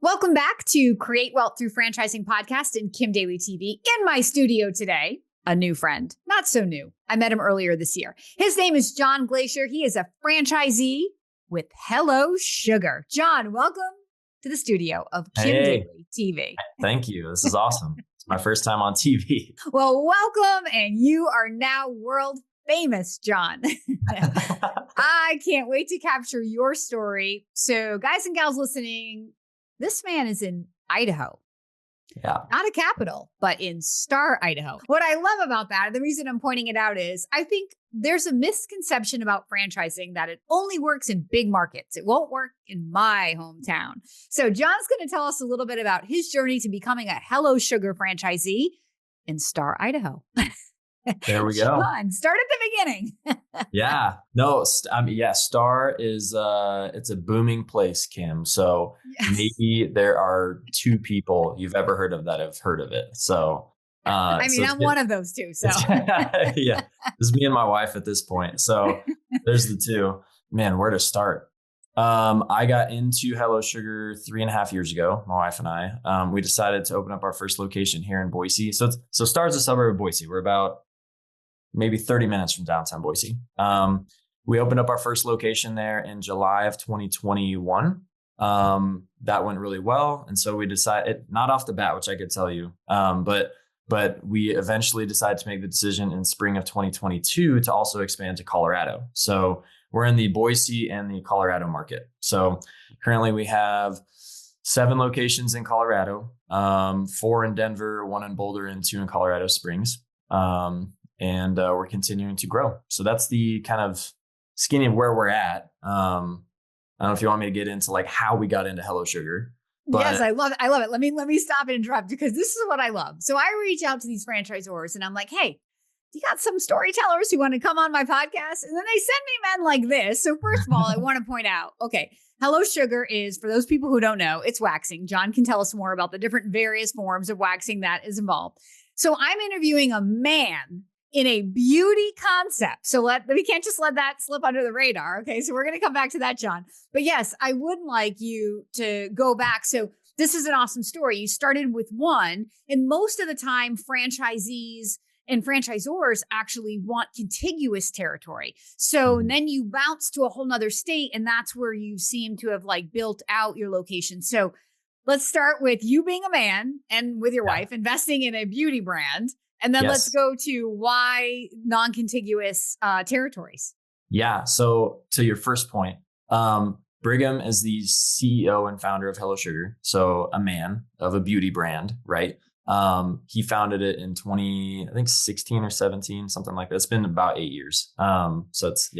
Welcome back to Create Wealth Through Franchising Podcast and Kim Daly TV. In my studio today, a new friend, not so new. I met him earlier this year. His name is John Glazier. He is a franchisee with Hello Sugar. John, welcome to the studio of Kim Daly TV. Thank you. This is awesome. It's my first time on TV. Well, welcome. And you are now world famous, John. I can't wait to capture your story. So guys and gals listening, this man is in Idaho. Yeah. Not a capital, but in Star, Idaho. What I love about that, and the reason I'm pointing it out is I think there's a misconception about franchising that it only works in big markets. It won't work in my hometown. So John's going to tell us a little bit about his journey to becoming a Hello Sugar franchisee in Star, Idaho. There we go. John, start at the beginning. Yeah. No, Star is, it's a booming place, Kim. So maybe there are two people you've ever heard of that have heard of it. So, I'm one of those two. So yeah, this is me and my wife at this point. So there's the two. Man, where to start? I got into Hello Sugar 3.5 years ago. My wife and I, we decided to open up our first location here in Boise. So Star is a suburb of Boise. We're about maybe 30 minutes from downtown Boise. We opened up our first location there in July of 2021. That went really well. And so we decided, not off the bat, which I could tell you, but we eventually decided to make the decision in spring of 2022 to also expand to Colorado. So we're in the Boise and the Colorado market. So currently we have 7 locations in Colorado, 4 in Denver, 1 in Boulder, and 2 in Colorado Springs. And we're continuing to grow. So that's the kind of skinny of where we're at. I don't know if you want me to get into like how we got into Hello Sugar. But yes, I love it. I love it. Let me stop and interrupt because this is what I love. So I reach out to these franchisors and I'm like, hey, you got some storytellers who want to come on my podcast? And then they send me men like this. So first of all, I want to point out, okay, Hello Sugar is, for those people who don't know, it's waxing. John can tell us more about the different various forms of waxing that is involved. So I'm interviewing a man in a beauty concept. So we can't just let that slip under the radar. Okay. So we're going to come back to that, John. But yes, I would like you to go back. So this is an awesome story. You started with one, and most of the time franchisees and franchisors actually want contiguous territory. So then you bounce to a whole nother state, and that's where you seem to have like built out your location. So let's start with you being a man and with your wife investing in a beauty brand. And then let's go to why non-contiguous territories. Yeah. So to your first point, Brigham is the CEO and founder of Hello Sugar. So a man of a beauty brand, right? He founded it in 16 or 17, something like that. It's been about 8 years. So it's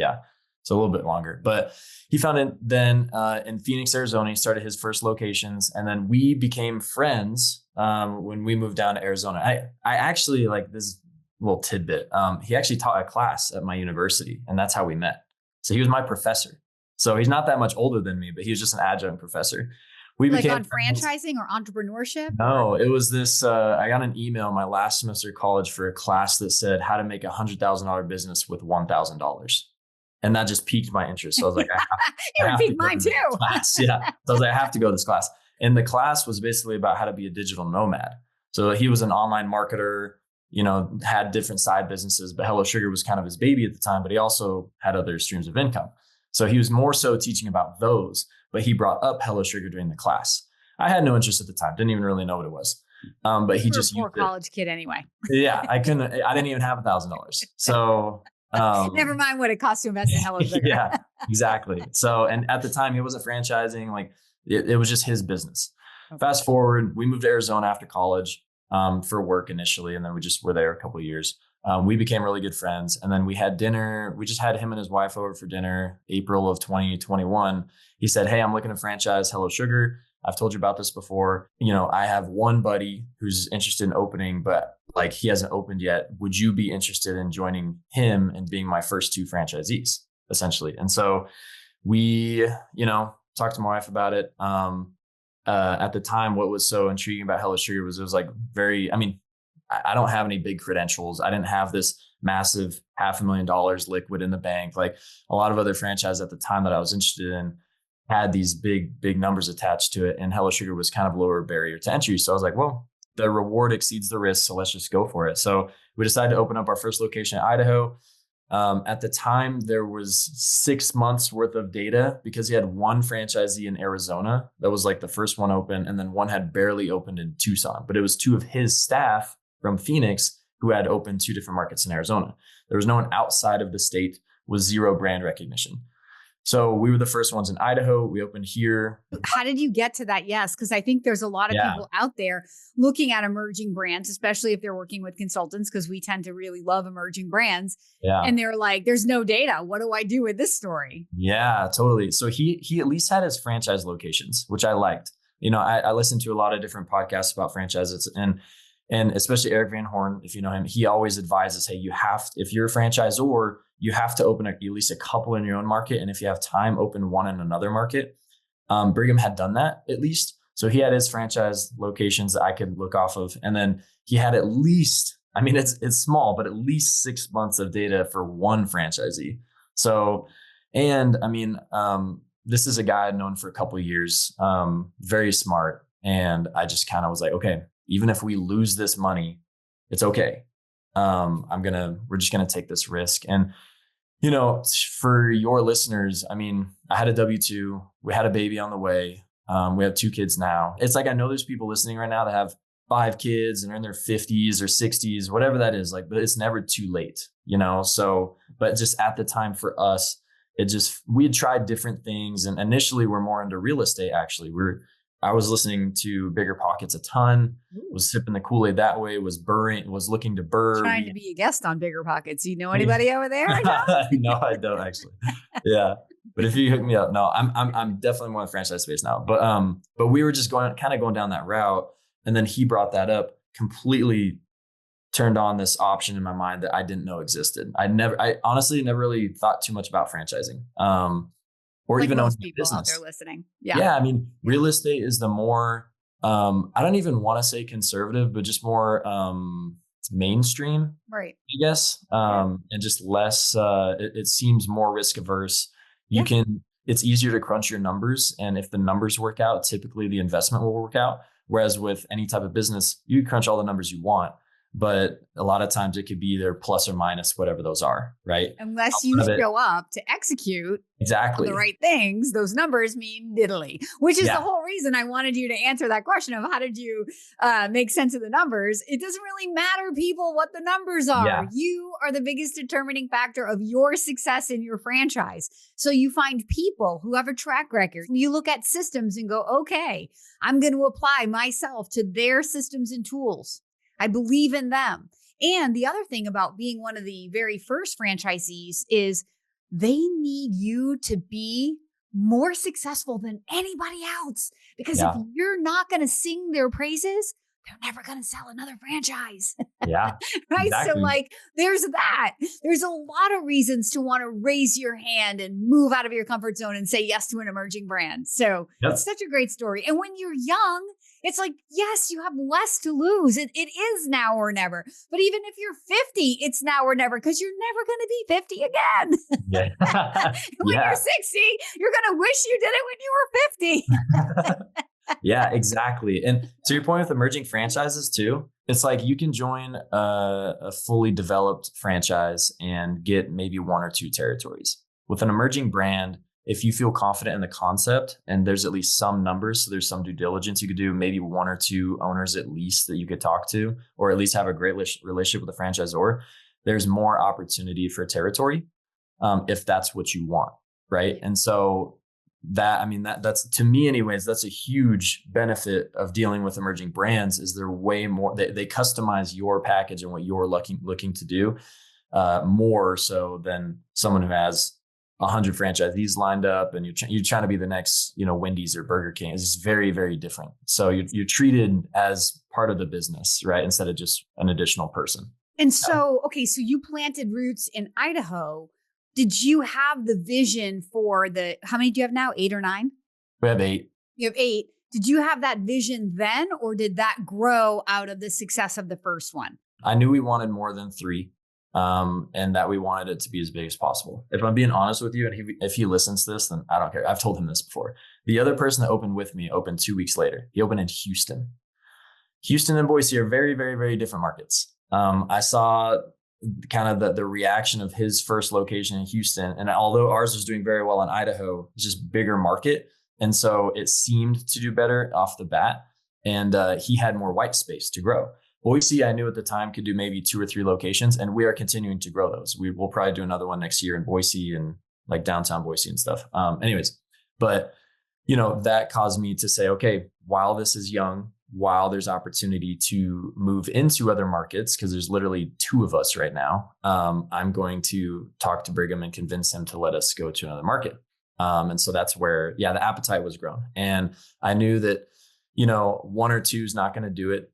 a little bit longer, but he founded then in Phoenix, Arizona. He started his first locations, and then we became friends when we moved down to Arizona. I actually, like, this little tidbit. He actually taught a class at my university, and that's how we met. So he was my professor. So he's not that much older than me, but he was just an adjunct professor. We became on franchising or entrepreneurship? No, it was this. I got an email my last semester of college for a class that said how to make $100,000 business with $1,000. And that just piqued my interest. So I was like, it would pique mine too. Class. Yeah. So I was like, I have to go to this class. And the class was basically about how to be a digital nomad. So he was an online marketer, had different side businesses, but Hello Sugar was kind of his baby at the time, but he also had other streams of income. So he was more so teaching about those, but he brought up Hello Sugar during the class. I had no interest at the time. Didn't even really know what it was. But he just used a poor college kid anyway. Yeah. I didn't even have $1,000. So never mind what it costs to invest in Hello Sugar. Yeah, exactly. So, and at the time he wasn't franchising, like it was just his business. Okay. Fast forward, we moved to Arizona after college for work initially. And then we just were there a couple of years. We became really good friends. And then we had dinner. We just had him and his wife over for dinner, April of 2021. He said, hey, I'm looking to franchise Hello Sugar. I've told you about this before. I have one buddy who's interested in opening, but like he hasn't opened yet. Would you be interested in joining him and being my first 2 franchisees, essentially? And so we, talked to my wife about it. At the time, what was so intriguing about Hello Sugar was it was like I don't have any big credentials. I didn't have this massive $500,000 liquid in the bank. Like a lot of other franchises at the time that I was interested in, had these big numbers attached to it, and Hello Sugar was kind of lower barrier to entry. So I was like, well, the reward exceeds the risk, so let's just go for it. So we decided to open up our first location in Idaho. At the time, there was 6 months worth of data because he had one franchisee in Arizona that was like the first one open, and then one had barely opened in Tucson, but it was two of his staff from Phoenix who had opened two different markets in Arizona. There was no one outside of the state with zero brand recognition. So we were the first ones in Idaho. We opened here. How did you get to that? Yes, because I think there's a lot of people out there looking at emerging brands, especially if they're working with consultants, because we tend to really love emerging brands. Yeah. And they're like, there's no data. What do I do with this story? Yeah, totally. So he at least had his franchise locations, which I liked. You know, I listened to a lot of different podcasts about franchises, and especially Eric Van Horn, if you know him, he always advises, hey, if you're a franchisor, you have to open at least a couple in your own market. And if you have time, open one in another market. Brigham had done that at least. So he had his franchise locations that I could look off of. And then he had at least, I mean, it's small, but at least 6 months of data for one franchisee. So, and I mean, this is a guy I'd known for a couple of years, very smart. And I just kind of was like, okay, even if we lose this money, it's okay. We're just going to take this risk. And, you know, for your listeners, I mean, I had a W-2, we had a baby on the way. We have 2 kids now. It's like, I know there's people listening right now that have 5 kids and are in their 50s or 60s, whatever that is, like, but it's never too late, you know? So, but just at the time for us, we had tried different things. And initially we're more into real estate. Actually, I was listening to Bigger Pockets a ton, was sipping the Kool-Aid that way, was looking to burr. Trying to be a guest on Bigger Pockets. You know anybody over there? No, I don't actually. Yeah. But if you hook me up, no, I'm definitely more in the franchise space now. But we were just going down that route. And then he brought that up, completely turned on this option in my mind that I didn't know existed. I honestly never really thought too much about franchising. Or like even owning a business. Out there listening. Yeah. Yeah. I mean, real estate is the more, I don't even want to say conservative, but just more mainstream, right? I guess. And just less, it seems more risk averse. It's easier to crunch your numbers. And if the numbers work out, typically the investment will work out. Whereas with any type of business, you crunch all the numbers you want. But a lot of times it could be either plus or minus whatever those are, right? Unless you show up to execute exactly the right things, those numbers mean diddly, which is the whole reason I wanted you to answer that question of how did you make sense of the numbers? It doesn't really matter, people, what the numbers are. Yeah. You are the biggest determining factor of your success in your franchise. So you find people who have a track record. You look at systems and go, okay, I'm going to apply myself to their systems and tools. I believe in them. And the other thing about being one of the very first franchisees is they need you to be more successful than anybody else. Because if you're not going to sing their praises, they're never going to sell another franchise. Yeah. Right. Exactly. So like, there's that. There's a lot of reasons to want to raise your hand and move out of your comfort zone and say yes to an emerging brand. So it's such a great story. And when you're young, it's like, yes, you have less to lose. It is now or never. But even if you're 50, it's now or never, because you're never going to be 50 again. Yeah. When you're 60, you're going to wish you did it when you were 50. Yeah, exactly. And to your point with emerging franchises too, it's like you can join a fully developed franchise and get maybe 1 or 2 territories. With an emerging brand, if you feel confident in the concept and there's at least some numbers, so there's some due diligence you could do, maybe 1 or 2 owners at least that you could talk to, or at least have a great relationship with a franchisor, there's more opportunity for territory if that's what you want, right? And so that's to me anyways, that's a huge benefit of dealing with emerging brands is they're way more, they customize your package and what you're looking to do more so than someone who has 100 franchisees lined up and you're trying to be the next, Wendy's or Burger King. It's just very, very different. So you're treated as part of the business, right? Instead of just an additional person. And so, okay, so you planted roots in Idaho. Did you have the vision for how many do you have now? 8 or 9? We have 8. You have 8. Did you have that vision then, or did that grow out of the success of the first one? I knew we wanted more than 3. and that we wanted it to be as big as possible. If I'm being honest with you, and if he listens to this, then I don't care. I've told him this before. The other person that opened with me opened 2 weeks later. He opened in Houston. Houston and Boise are very, very, very different markets. I saw kind of the reaction of his first location in Houston. And although ours was doing very well in Idaho, it's just bigger market. And so it seemed to do better off the bat. And he had more white space to grow. Boise, I knew at the time could do maybe 2 or 3 locations, and we are continuing to grow those. We will probably do another one next year in Boise and like downtown Boise and stuff. But that caused me to say, okay, while this is young, while there's opportunity to move into other markets, because there's literally 2 of us right now, I'm going to talk to Brigham and convince him to let us go to another market. And so that's where, the appetite was grown. And I knew that, 1 or 2 is not going to do it,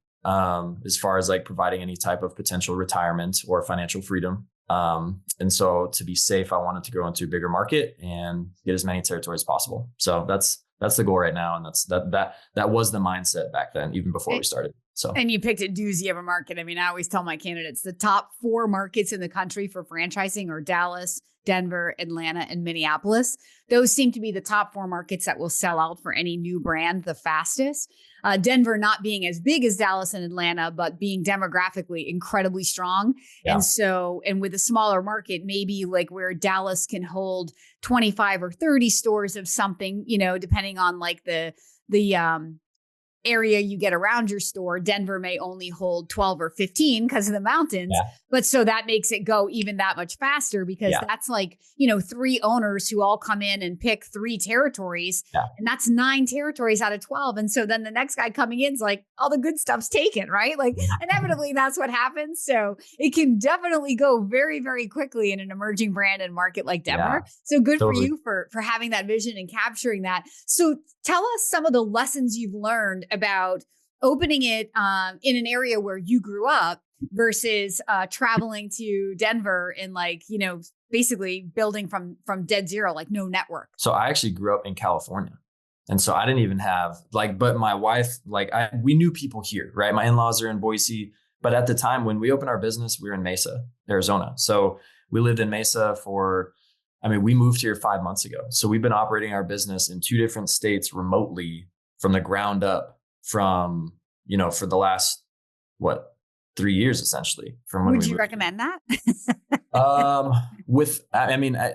as far as like providing any type of potential retirement or financial freedom. And so to be safe, I wanted to go into a bigger market and get as many territories as possible. So that's the goal right now. And that was the mindset back then, even before we started. So, and you picked a doozy of a market. I mean, I always tell my candidates the top 4 markets in the country for franchising are Dallas, Denver, Atlanta, and Minneapolis. Those seem to be the top 4 markets that will sell out for any new brand the fastest. Denver not being as big as Dallas and Atlanta, but being demographically incredibly strong. Yeah. And with a smaller market, maybe like where Dallas can hold 25 or 30 stores of something, depending on like the area you get around your store. Denver may only hold 12 or 15 because of the mountains. Yeah. But so that makes it go even that much faster because that's like, 3 owners who all come in and pick 3 territories. Yeah. And that's 9 territories out of 12. And so then the next guy coming in is like, all the good stuff's taken, right? Like inevitably that's what happens. So it can definitely go very, very quickly in an emerging brand and market like Denver. Yeah. So good for you for having that vision and capturing that. So tell us some of the lessons you've learned about opening it in an area where you grew up versus traveling to Denver and basically building from dead zero, like no network. So I actually grew up in California. And so I didn't even have but my wife, we knew people here, right? My in-laws are in Boise, but at the time when we opened our business, we were in Mesa, Arizona. So we lived in Mesa we moved here 5 months ago. So we've been operating our business in 2 different states remotely from the ground up for the last, 3 years, essentially. Would you recommend that?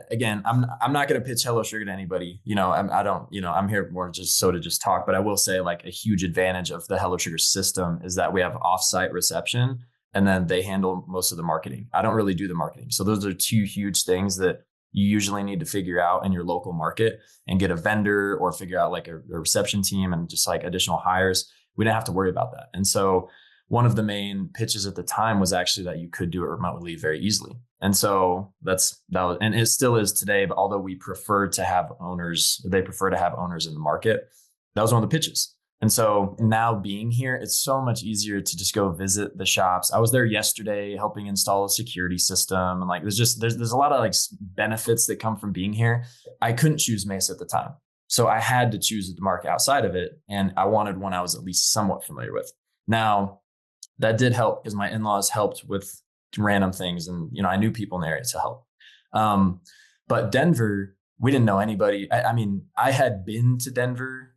Again, I'm not going to pitch Hello Sugar to anybody. I'm here more just to talk, but I will say a huge advantage of the Hello Sugar system is that we have offsite reception and then they handle most of the marketing. I don't really do the marketing. So those are 2 huge things that you usually need to figure out in your local market and get a vendor or figure out a reception team and just additional hires. We didn't have to worry about that. And so one of the main pitches at the time was actually that you could do it remotely very easily. And so and it still is today, but although they prefer to have owners in the market, that was one of the pitches. And so now being here, it's so much easier to just go visit the shops. I was there yesterday helping install a security system. And there's a lot of benefits that come from being here. I couldn't choose Mesa at the time. So I had to choose the market outside of it. And I wanted one I was at least somewhat familiar with. Now that did help because my in-laws helped with random things. And, I knew people in the area to help. But Denver, we didn't know anybody. I had been to Denver.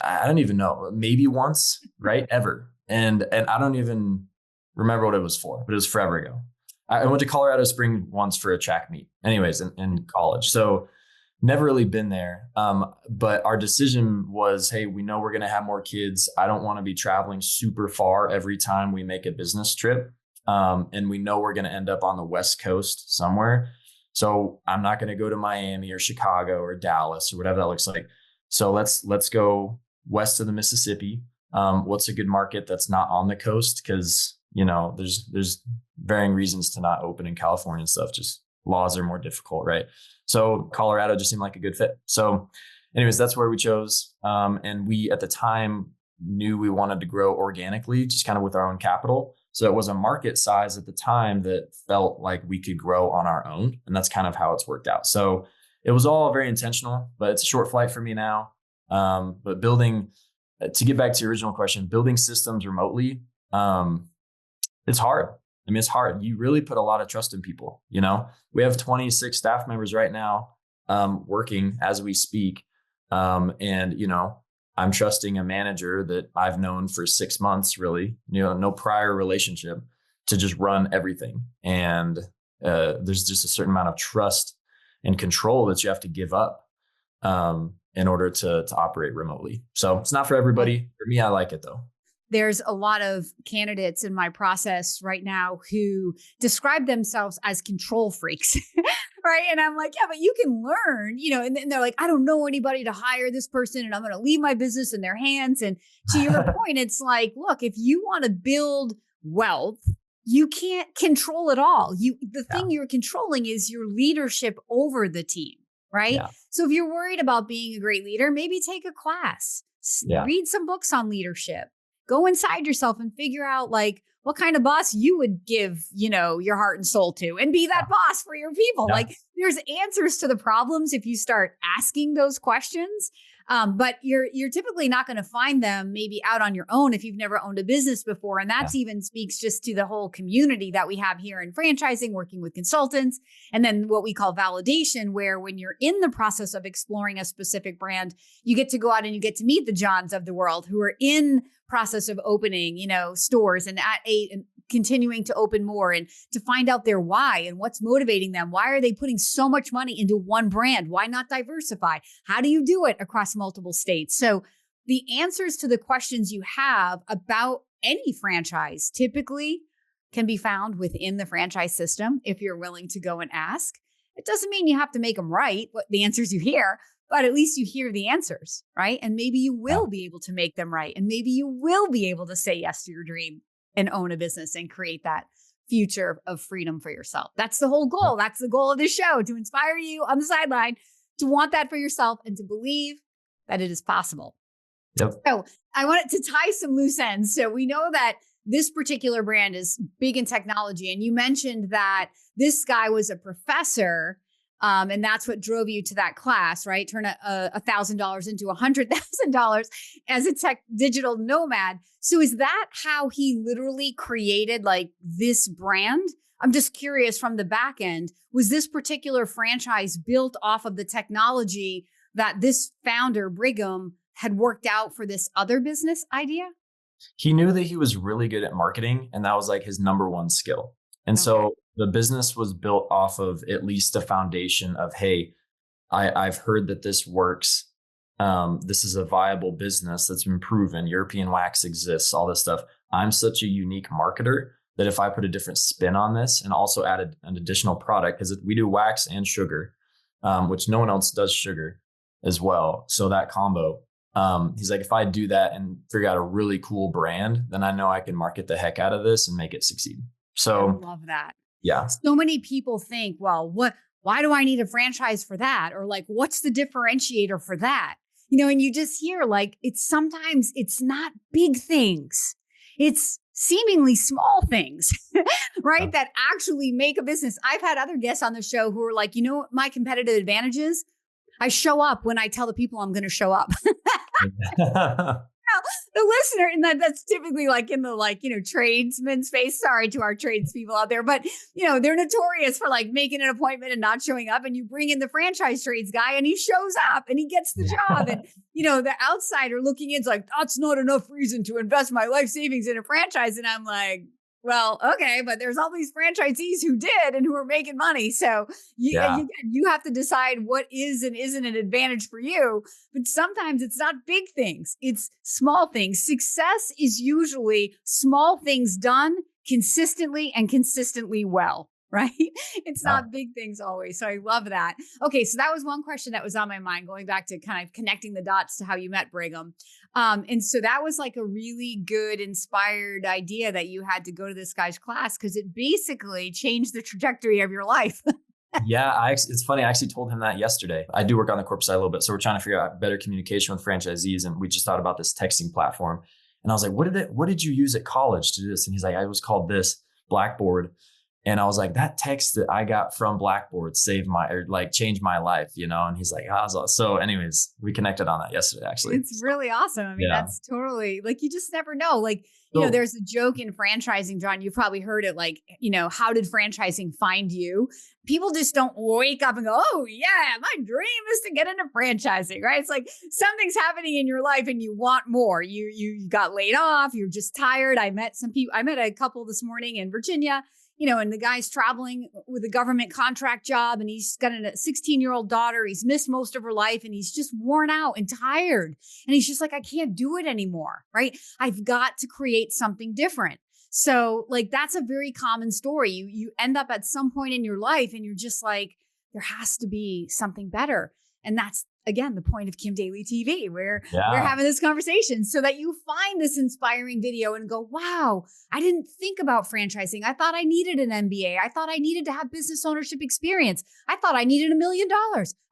I don't even know, maybe once, right? Ever. And I don't even remember what it was for, but it was forever ago. I went to Colorado Springs once for a track meet anyways in college. So never really been there. But our decision was, hey, we know we're going to have more kids. I don't want to be traveling super far every time we make a business trip. And we know we're going to end up on the West Coast somewhere. So I'm not going to go to Miami or Chicago or Dallas or whatever that looks like. So let's go west of the Mississippi. What's a good market that's not on the coast? Because, there's varying reasons to not open in California and stuff. Just laws are more difficult, right? So Colorado just seemed like a good fit. So anyways, that's where we chose. And we, at the time, knew we wanted to grow organically, just kind of with our own capital. So it was a market size at the time that felt like we could grow on our own. And that's kind of how it's worked out. So it was all very intentional, but it's a short flight for me now. But to get back to your original question, building systems remotely, it's hard. I mean, it's hard. You really put a lot of trust in people. You know, we have 26 staff members right now working as we speak. And, you know, I'm trusting a manager that I've known for 6 months, really, you know, no prior relationship, to just run everything. And there's just a certain amount of trust and control that you have to give up in order to operate remotely. So it's not for everybody. For me, I like it though. There's a lot of candidates in my process right now who describe themselves as control freaks, right? And I'm like, yeah, but you can learn, you know, and they're like, I don't know anybody to hire this person and I'm going to leave my business in their hands. And to your point, it's like, look, if you want to build wealth, you can't control it all. The thing you're controlling is your leadership over the team, right? Yeah. So if you're worried about being a great leader, maybe take a class, read some books on leadership. Go inside yourself and figure out like what kind of boss you would give, you know, your heart and soul to, and be that boss for your people. Yeah. Like there's answers to the problems if you start asking those questions. But you're typically not going to find them maybe out on your own if you've never owned a business before. And that's even speaks just to the whole community that we have here in franchising, working with consultants. And then what we call validation, where when you're in the process of exploring a specific brand, you get to go out and you get to meet the Johns of the world who are in process of opening, you know, stores and continuing to open more, and to find out their why and what's motivating them. Why are they putting so much money into one brand? Why not diversify? How do you do it across multiple states? So the answers to the questions you have about any franchise typically can be found within the franchise system if you're willing to go and ask. It doesn't mean you have to make them right, what the answers you hear, but at least you hear the answers, right? And maybe you will be able to make them right. And maybe you will be able to say yes to your dream and own a business and create that future of freedom for yourself. That's the whole goal. That's the goal of this show, to inspire you on the sideline to want that for yourself and to believe that it is possible. Yep. So I wanted to tie some loose ends. So we know that this particular brand is big in technology. And you mentioned that this guy was a professor. And that's what drove you to that class, right? Turn $1,000 into $100,000 as a tech digital nomad. So is that how he literally created like this brand? I'm just curious from the back end, was this particular franchise built off of the technology that this founder, Brigham, had worked out for this other business idea? He knew that he was really good at marketing, and that was like his number one skill. And so the business was built off of at least a foundation of, hey, I've heard that this works. This is a viable business that's been proven. European wax exists, all this stuff. I'm such a unique marketer that if I put a different spin on this and also added an additional product, because we do wax and sugar, which no one else does sugar as well. So that combo, he's like, if I do that and figure out a really cool brand, then I know I can market the heck out of this and make it succeed. So I love that. Yeah. So many people think, well, why do I need a franchise for that? Or like, what's the differentiator for that? You know, and you just hear like, sometimes it's not big things. It's seemingly small things, right? That actually make a business. I've had other guests on the show who are like, you know what my competitive advantage is? I show up when I tell the people I'm going to show up. The listener, and that's typically like in the tradesman space. Sorry to our tradespeople out there, but they're notorious for like making an appointment and not showing up. And you bring in the franchise trades guy, and he shows up and he gets the job. And the outsider looking in is like, that's not enough reason to invest my life savings in a franchise. And I'm like, well, okay, but there's all these franchisees who did and who are making money. So you have to decide what is and isn't an advantage for you. But sometimes it's not big things. It's small things. Success is usually small things done consistently and consistently well, right? It's not big things always. So I love that. Okay, so that was one question that was on my mind, going back to kind of connecting the dots to how you met Brigham. And so that was like a really good, inspired idea that you had to go to this guy's class, because it basically changed the trajectory of your life. Yeah, it's funny. I actually told him that yesterday. I do work on the corporate side a little bit. So we're trying to figure out better communication with franchisees. And we just thought about this texting platform. And I was like, what did you use at college to do this? And he's like, I was called this Blackboard. And I was like, that text that I got from Blackboard changed my life, And he's like, so anyways, we connected on that yesterday, actually. It's really awesome. I mean, Yeah. that's totally like, you just never know. Like, Cool. there's a joke in franchising, John, you've probably heard it, like, how did franchising find you? People just don't wake up and go, oh yeah, my dream is to get into franchising, right? It's like something's happening in your life and you want more. You got laid off. You're just tired. I met a couple this morning in Virginia, and the guy's traveling with a government contract job, and he's got a 16-year-old daughter. He's missed most of her life, and he's just worn out and tired. And he's just like, I can't do it anymore, right? I've got to create something different. So like, that's a very common story. You end up at some point in your life and you're just like, there has to be something better. And that's, again, the point of Kim Daly TV, where we're having this conversation so that you find this inspiring video and go, wow, I didn't think about franchising. I thought I needed an MBA. I thought I needed to have business ownership experience. I thought I needed $1 million.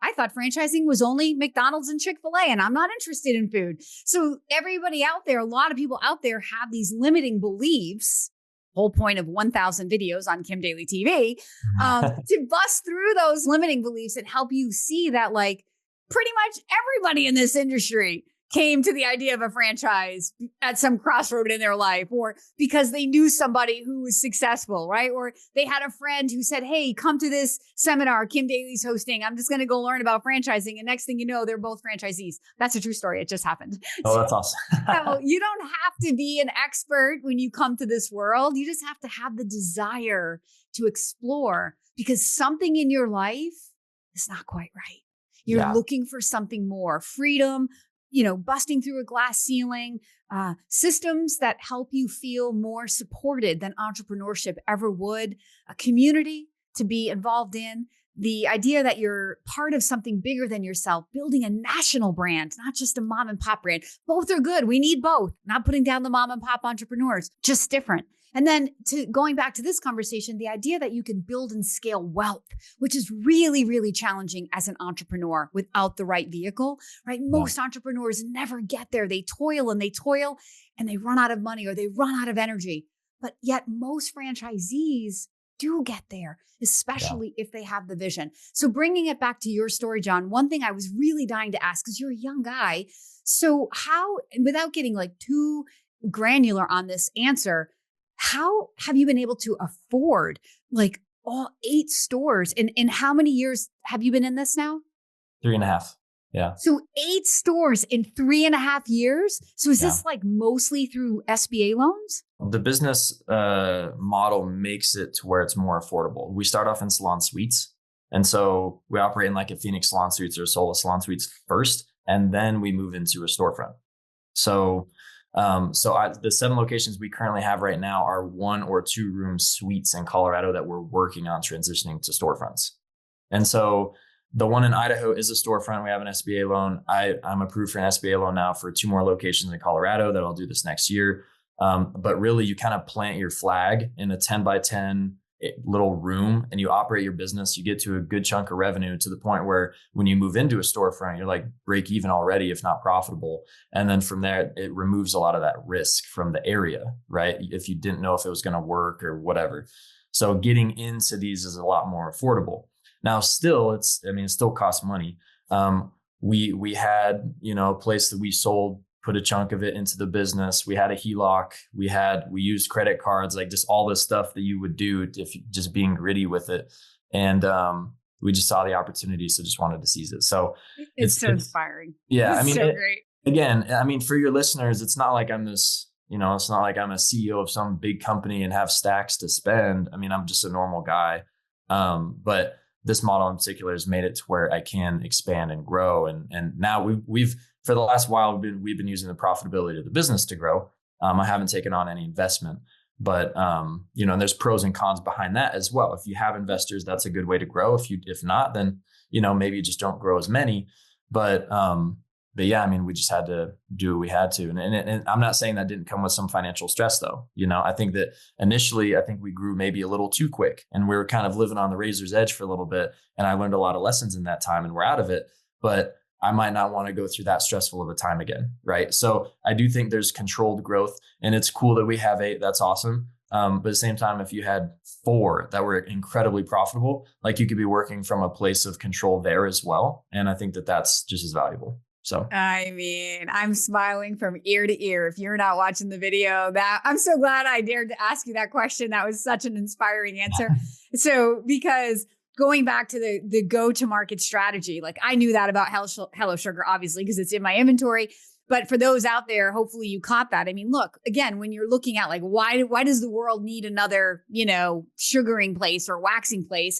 I thought franchising was only McDonald's and Chick-fil-A, and I'm not interested in food. So everybody out there, a lot of people out there have these limiting beliefs. Whole point of 1,000 videos on Kim Daly TV, to bust through those limiting beliefs and help you see that, like, pretty much everybody in this industry came to the idea of a franchise at some crossroad in their life, or because they knew somebody who was successful, right? Or they had a friend who said, hey, come to this seminar Kim Daly's hosting. I'm just going to go learn about franchising. And next thing you know, they're both franchisees. That's a true story. It just happened. Oh, that's awesome. So you don't have to be an expert when you come to this world. You just have to have the desire to explore, because something in your life is not quite right. You're looking for something more: freedom, busting through a glass ceiling, systems that help you feel more supported than entrepreneurship ever would, a community to be involved in, the idea that you're part of something bigger than yourself, building a national brand, not just a mom and pop brand. Both are good. We need both. Not putting down the mom and pop entrepreneurs, just different. And then going back to this conversation, the idea that you can build and scale wealth, which is really, really challenging as an entrepreneur without the right vehicle, right? Most entrepreneurs never get there. They toil and they run out of money, or they run out of energy. But yet most franchisees do get there, especially if they have the vision. So bringing it back to your story, John, one thing I was really dying to ask, because you're a young guy. So how, without getting like too granular on this answer, how have you been able to afford like all 8 stores? In how many years have you been in this now? 3.5. Yeah. So 8 stores in 3.5 years. So is this like mostly through SBA loans? The business model makes it to where it's more affordable. We start off in salon suites. And so we operate in like a Phoenix Salon Suites or Sola Salon Suites first, and then we move into a storefront. So the 7 locations we currently have right now are 1 or 2 room suites in Colorado that we're working on transitioning to storefronts. And so the one in Idaho is a storefront. We have an SBA loan. I'm approved for an SBA loan now for 2 more locations in Colorado that I'll do this next year. But really, you kind of plant your flag in a 10 by 10 little room, and you operate your business. You get to a good chunk of revenue to the point where when you move into a storefront, you're like break even already, if not profitable. And then from there, it removes a lot of that risk from the area, right? If you didn't know if it was going to work or whatever. So getting into these is a lot more affordable. Now, still, it still costs money. We had, a place that we sold, put a chunk of it into the business. We had a HELOC. We used credit cards, like just all this stuff that you would do if you just being gritty with it. And we just saw the opportunity, so just wanted to seize it. So it's so inspiring. Yeah, it's so great. Again, for your listeners, it's not like I'm this. It's not like I'm a CEO of some big company and have stacks to spend. I'm just a normal guy. But this model in particular has made it to where I can expand and grow. And now we've for the last while, we've been using the profitability of the business to grow. I haven't taken on any investment, but there's pros and cons behind that as well. If you have investors, that's a good way to grow. If not, then maybe you just don't grow as many. But yeah, we just had to do what we had to, and I'm not saying that didn't come with some financial stress though. I think that initially, we grew maybe a little too quick, and we were kind of living on the razor's edge for a little bit, and I learned a lot of lessons in that time, and we're out of it. But I might not want to go through that stressful of a time again, right? So I do think there's controlled growth, and it's cool that we have 8. That's awesome. But at the same time, if you had 4 that were incredibly profitable, like you could be working from a place of control there as well. And I think that that's just as valuable. So I mean, I'm smiling from ear to ear. If you're not watching the video, that I'm so glad I dared to ask you that question. That was such an inspiring answer. So, because going back to the go-to-market strategy, like I knew that about Hello Sugar, obviously, because it's in my inventory. But for those out there, hopefully you caught that. I mean, look, again, when you're looking at like, why does the world need another, sugaring place or waxing place?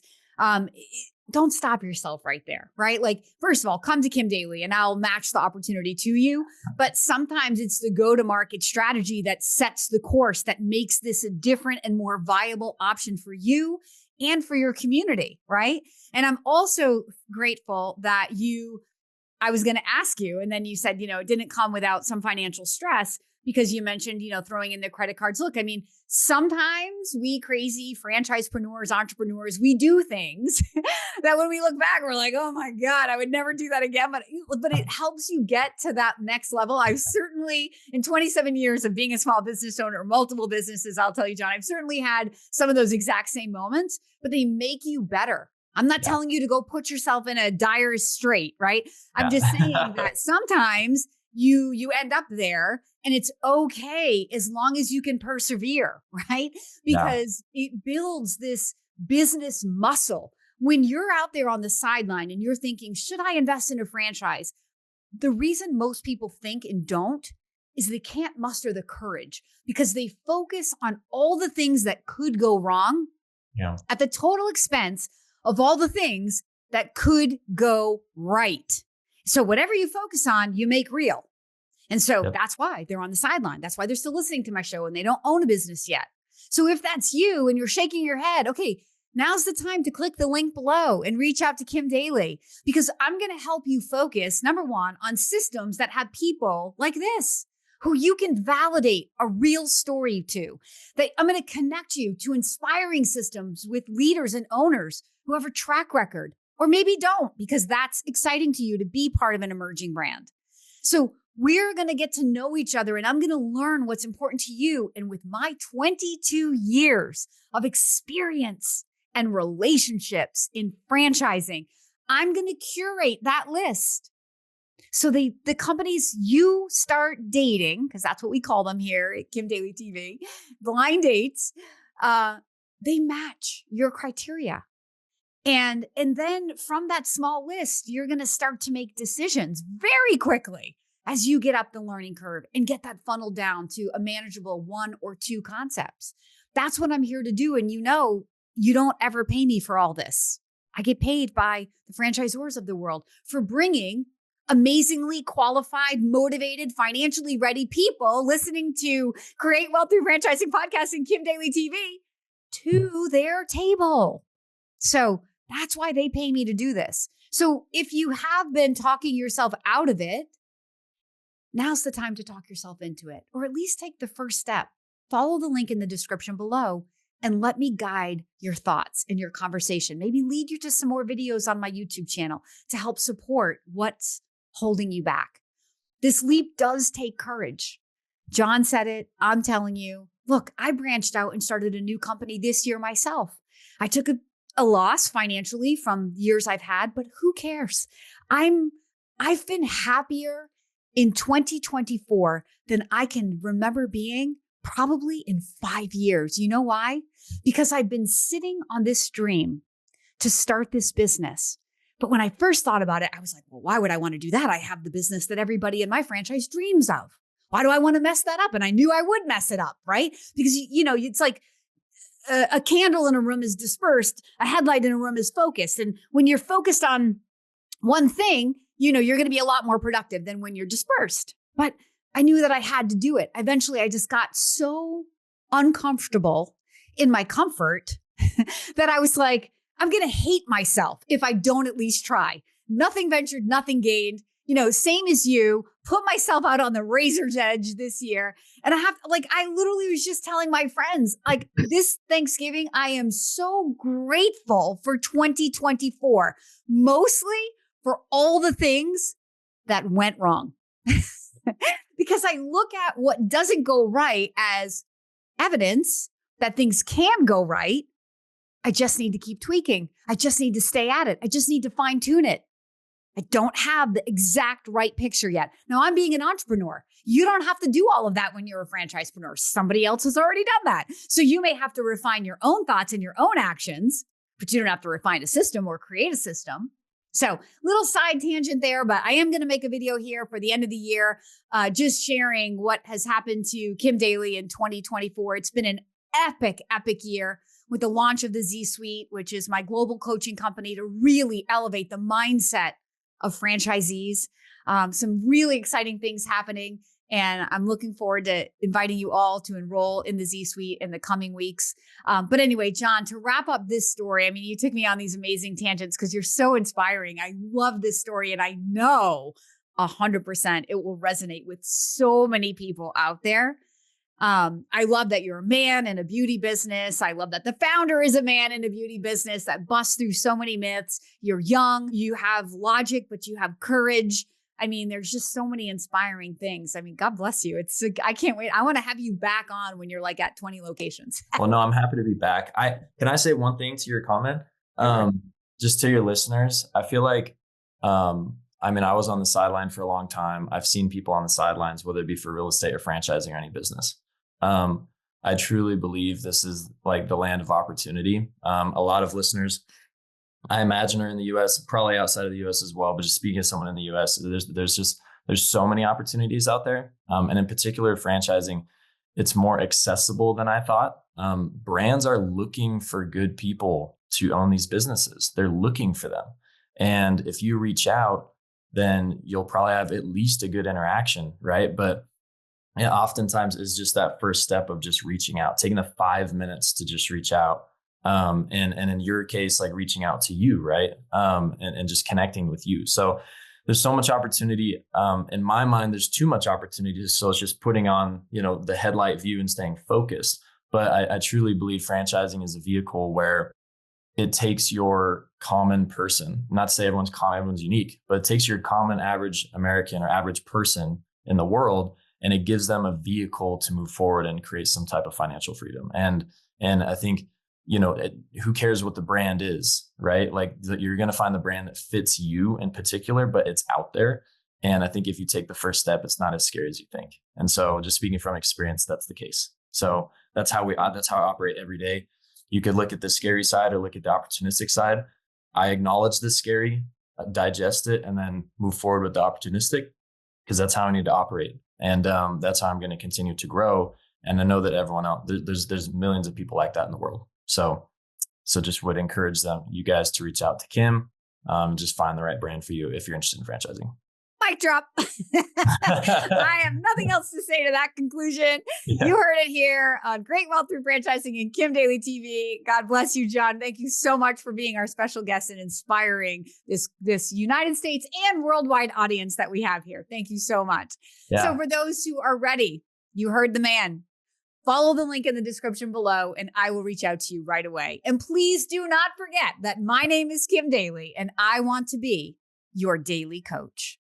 Don't stop yourself right there, right? Like, first of all, come to Kim Daly and I'll match the opportunity to you. But sometimes it's the go-to-market strategy that sets the course, that makes this a different and more viable option for you and for your community, right? And I'm also grateful that I was going to ask you, and then you said, it didn't come without some financial stress, because you mentioned, throwing in the credit cards. Look, I mean, sometimes we crazy franchisepreneurs, entrepreneurs, we do things that when we look back, we're like, oh my God, I would never do that again. But it helps you get to that next level. I've certainly, in 27 years of being a small business owner, multiple businesses, I'll tell you, John, I've certainly had some of those exact same moments, but they make you better. I'm not telling you to go put yourself in a dire strait, right? I'm just saying that sometimes you end up there, and it's okay as long as you can persevere, right? Because it builds this business muscle. When you're out there on the sideline and you're thinking, should I invest in a franchise? The reason most people think and don't is they can't muster the courage, because they focus on all the things that could go wrong at the total expense of all the things that could go right. So whatever you focus on, you make real. And so that's why they're on the sideline. That's why they're still listening to my show and they don't own a business yet. So if that's you and you're shaking your head, okay, now's the time to click the link below and reach out to Kim Daly, because I'm going to help you focus, number one, on systems that have people like this, who you can validate a real story to. I'm going to connect you to inspiring systems with leaders and owners who have a track record, or maybe don't, because that's exciting to you to be part of an emerging brand. So we're going to get to know each other, and I'm going to learn what's important to you. And with my 22 years of experience and relationships in franchising, I'm going to curate that list. So the companies you start dating, because that's what we call them here at Kim Daly TV, blind dates, they match your criteria. And then from that small list, you're going to start to make decisions very quickly as you get up the learning curve and get that funnel down to a manageable 1 or 2 concepts. That's what I'm here to do. And you don't ever pay me for all this. I get paid by the franchisors of the world for bringing amazingly qualified, motivated, financially ready people listening to Create Wealth Through Franchising Podcast and Kim Daly TV to their table. So that's why they pay me to do this. So if you have been talking yourself out of it, now's the time to talk yourself into it, or at least take the first step. Follow the link in the description below and let me guide your thoughts and your conversation. Maybe lead you to some more videos on my YouTube channel to help support what's holding you back. This leap does take courage. John said it. I'm telling you. Look, I branched out and started a new company this year myself. I took a loss financially from years I've had, but who cares? I've been happier in 2024 than I can remember being probably in 5 years. You know why? Because I've been sitting on this dream to start this business. But when I first thought about it, I was like, well, why would I want to do that? I have the business that everybody in my franchise dreams of. Why do I want to mess that up? And I knew I would mess it up, right? Because, it's like a candle in a room is dispersed, a headlight in a room is focused. And when you're focused on one thing, you're going to be a lot more productive than when you're dispersed. But I knew that I had to do it. Eventually, I just got so uncomfortable in my comfort that I was like, I'm going to hate myself if I don't at least try. Nothing ventured, nothing gained. Same as you, put myself out on the razor's edge this year. And I literally was just telling my friends, this Thanksgiving, I am so grateful for 2024, mostly for all the things that went wrong. Because I look at what doesn't go right as evidence that things can go right. I just need to keep tweaking. I just need to stay at it. I just need to fine tune it. I don't have the exact right picture yet. Now, I'm being an entrepreneur. You don't have to do all of that when you're a franchisepreneur. Somebody else has already done that. So you may have to refine your own thoughts and your own actions, but you don't have to refine a system or create a system. So little side tangent there, but I am going to make a video here for the end of the year, just sharing what has happened to Kim Daly in 2024. It's been an epic, epic year with the launch of the Z Suite, which is my global coaching company to really elevate the mindset of franchisees. Some really exciting things happening. And I'm looking forward to inviting you all to enroll in the Z Suite in the coming weeks. But anyway, John, to wrap up this story, I mean, you took me on these amazing tangents because you're so inspiring. I love this story, and I know 100% it will resonate with so many people out there. I love that you're a man in a beauty business. I love that the founder is a man in a beauty business that busts through so many myths. You're young, you have logic, but you have courage. I mean, there's just so many inspiring things. I mean, God bless you. I can't wait. I want to have you back on when you're like at 20 locations. Well, no, I'm happy to be back. Can I say one thing to your comment? Just to your listeners, I feel like, I mean, I was on the sideline for a long time. I've seen people on the sidelines, whether it be for real estate or franchising or any business. I truly believe this is like the land of opportunity. A lot of listeners, I imagine, are in the US, probably outside of the US as well. But just speaking as someone in the US, there's so many opportunities out there. And in particular, franchising, it's more accessible than I thought. Brands are looking for good people to own these businesses. They're looking for them. And if you reach out, then you'll probably have at least a good interaction, right? But yeah, oftentimes it's just that first step of just reaching out, taking the 5 minutes to just reach out. And in your case, like reaching out to you, right? And just connecting with you. So there's so much opportunity. In my mind, there's too much opportunity. So it's just putting on, the headlight view and staying focused. But I truly believe franchising is a vehicle where it takes your common person, not to say everyone's unique, but it takes your common average American or average person in the world, and it gives them a vehicle to move forward and create some type of financial freedom. And I think, who cares what the brand is, right? Like you're going to find the brand that fits you in particular, but it's out there. And I think if you take the first step, it's not as scary as you think. And so just speaking from experience, that's the case. So that's how I operate every day. You could look at the scary side or look at the opportunistic side. I acknowledge the scary, digest it, and then move forward with the opportunistic, because that's how I need to operate. And that's how I'm going to continue to grow. And I know that everyone else, there's millions of people like that in the world. So just would encourage you guys to reach out to Kim, just find the right brand for you if you're interested in franchising. Mic drop. I have nothing else to say to that conclusion. Yeah. You heard it here on Great Wealth Through Franchising and Kim Daly TV. God bless you, John. Thank you so much for being our special guest and inspiring this United States and worldwide audience that we have here. Thank you so much. Yeah. So for those who are ready, you heard the man. Follow the link in the description below and I will reach out to you right away. And please do not forget that my name is Kim Daly and I want to be your daily coach.